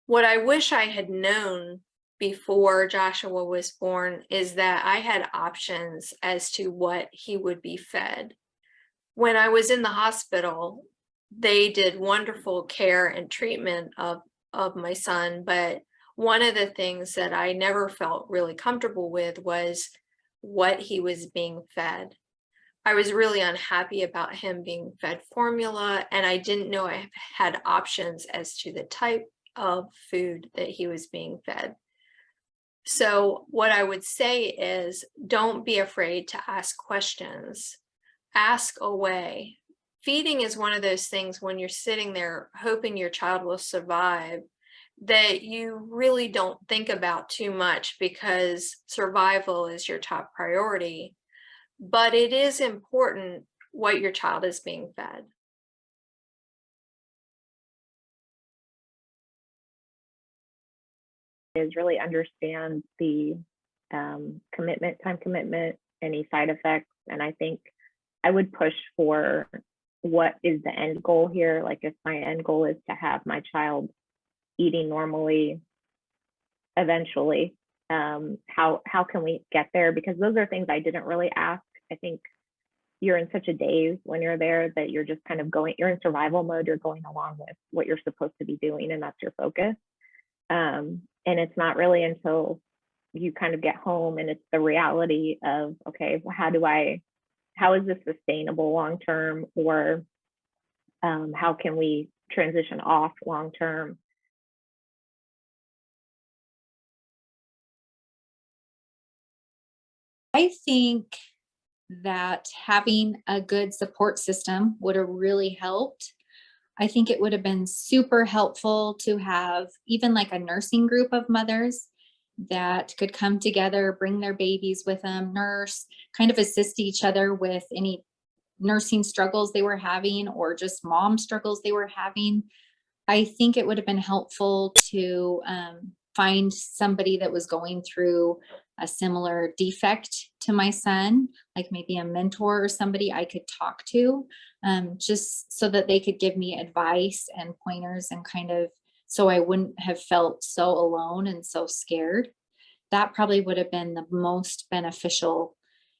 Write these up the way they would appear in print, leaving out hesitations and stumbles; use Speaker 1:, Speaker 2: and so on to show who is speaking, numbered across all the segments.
Speaker 1: What I wish I had known before Joshua was born is that I had options as to what he would be fed. When I was in the hospital, they did wonderful care and treatment of my son, but one of the things that I never felt really comfortable with was what he was being fed. I was really unhappy about him being fed formula, and I didn't know I had options as to the type of food that he was being fed. So what I would say is, don't be afraid to ask questions. Ask away. Feeding is one of those things when you're sitting there hoping your child will survive that you really don't think about too much because survival is your top priority. But it is important what your child is being fed.
Speaker 2: Is really understand the time commitment, any side effects. And I think I would push for what is the end goal here. Like if my end goal is to have my child eating normally eventually, how can we get there? Because those are things I didn't really ask. I think you're in such a daze when you're there that you're just kind of you're in survival mode. You're going along with what you're supposed to be doing, and that's your focus. And it's not really until you kind of get home and it's the reality of, okay, well, how is this sustainable long term, or how can we transition off long term?
Speaker 3: I think that having a good support system would have really helped. I think it would have been super helpful to have even like a nursing group of mothers that could come together, bring their babies with them, nurse, kind of assist each other with any nursing struggles they were having or just mom struggles they were having. I think it would have been helpful to find somebody that was going through a similar defect to my son, like maybe a mentor or somebody I could talk to, just so that they could give me advice and pointers and kind of so I wouldn't have felt so alone and so scared. That probably would have been the most beneficial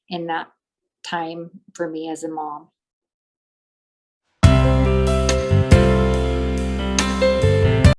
Speaker 3: in that time for me as a mom.